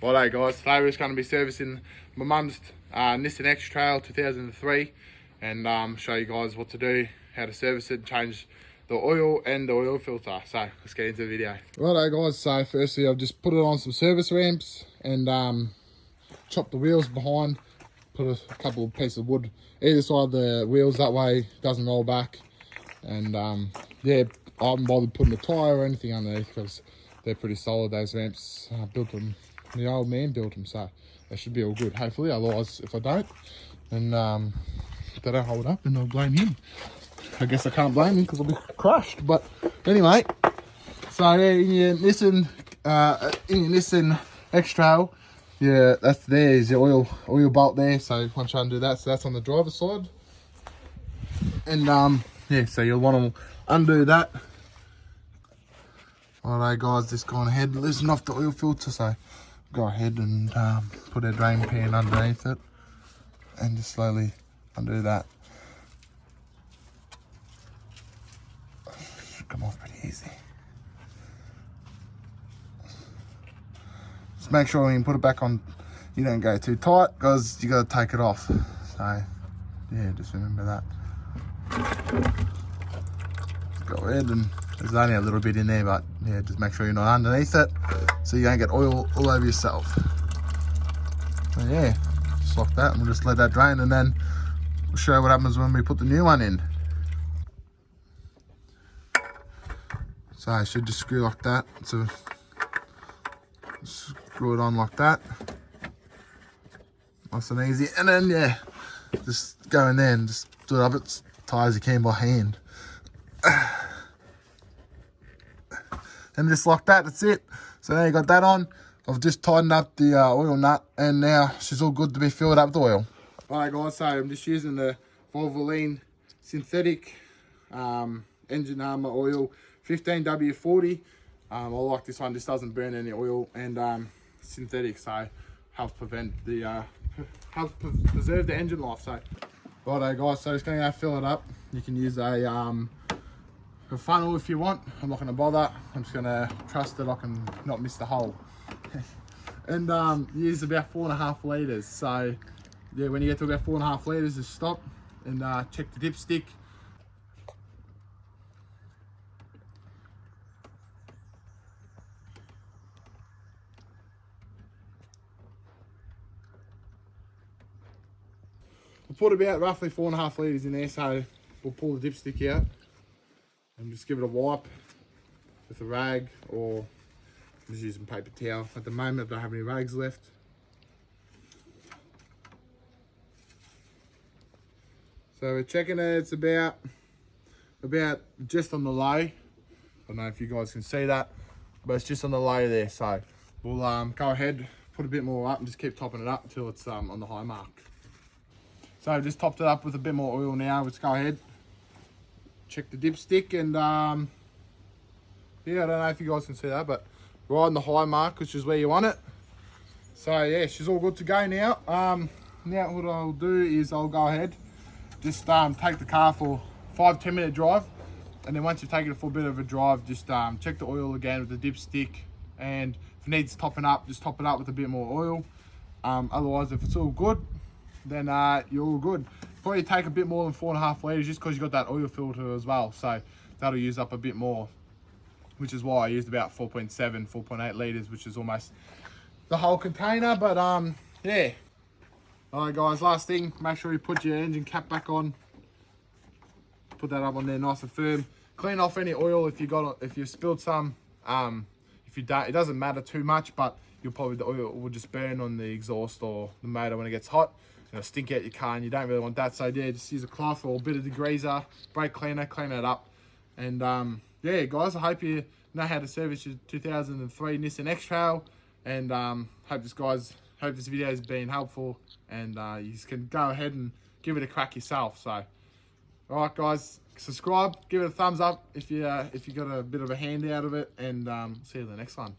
Righto guys, today we're just going to be servicing my mum's Nissan X Trail 2003 and show you guys what to do, how to service it, change the oil and the oil filter. So let's get into the video. Righto guys, so firstly I've just put it on some service ramps and chopped the wheels behind, put a couple of pieces of wood either side of the wheels, that way it doesn't roll back. And yeah, I haven't bothered putting a tyre or anything underneath because they're pretty solid, those ramps. Built them, the old man built them, so they should be all good, hopefully. Otherwise, if I don't, then if they don't hold up, then I'll blame him. I guess I can't blame him because I'll be crushed. But anyway, so yeah, in your Nissan X Trail, yeah, that's there is the oil bolt there. So once you undo that, so that's on the driver's side. And yeah, so you'll want to undo that. Alright guys, just gone ahead and loosen off the oil filter, so go ahead and put a drain pan underneath it and just slowly undo that. Should come off pretty easy. Just make sure when you put it back on, you don't go too tight because you got to take it off. So yeah, just remember that. Just go ahead and there's only a little bit in there, but yeah, just make sure you're not underneath it so you don't get oil all over yourself. So yeah, just like that, and we'll just let that drain and then we'll show you what happens when we put the new one in. So I should just screw like that, so screw it on like that, nice and easy, and then yeah, just go in there and just do it up as tight as you can by hand. And just like that, that's it. So now you got that on. I've just tightened up the oil nut and now she's all good to be filled up with oil. Alright guys, so I'm just using the Valvoline synthetic engine armour oil 15W40. I like this one, just doesn't burn any oil and synthetic, so helps prevent the helps preserve the engine life. So righto guys, so just going to go fill it up. You can use a funnel if you want. I'm not going to bother. I'm just going to trust that I can not miss the hole. And use about 4.5 litres. So yeah, when you get to about 4.5 litres, just stop and check the dipstick. We'll put about roughly 4.5 litres in there, so we'll pull the dipstick out and just give it a wipe with a rag, or I'm just using paper towel. At the moment I don't have any rags left. So we're checking it, it's about just on the low. I don't know if you guys can see that, but it's just on the low there. So we'll go ahead, put a bit more up and just keep topping it up until it's on the high mark. So I've just topped it up with a bit more oil now. Let's go ahead, check the dipstick, and yeah, I don't know if you guys can see that, but right on the high mark, which is where you want it. So yeah, she's all good to go now. Now what I'll do is I'll go ahead, just take the car for 5-10 minute drive, and then once you've taken it for a bit of a drive, just check the oil again with the dipstick, and if it needs topping up, just top it up with a bit more oil. Otherwise, if it's all good, then you're all good. Probably take a bit more than 4.5 litres just because you got that oil filter as well, so that'll use up a bit more, which is why I used about 4.7, 4.8 litres, which is almost the whole container. But yeah. Alright guys, last thing, make sure you put your engine cap back on. Put that up on there nice and firm. Clean off any oil if you spilled some. If you don't, it doesn't matter too much, but the oil will just burn on the exhaust or the motor when it gets hot. It'll stink out your car and you don't really want that. So yeah, just use a cloth or a bit of degreaser, brake cleaner, clean it up. And yeah guys, I hope you know how to service your 2003 Nissan X Trail, and hope this video has been helpful, and you can go ahead and give it a crack yourself. So alright guys, subscribe, give it a thumbs up if you got a bit of a hand out of it, and see you in the next one.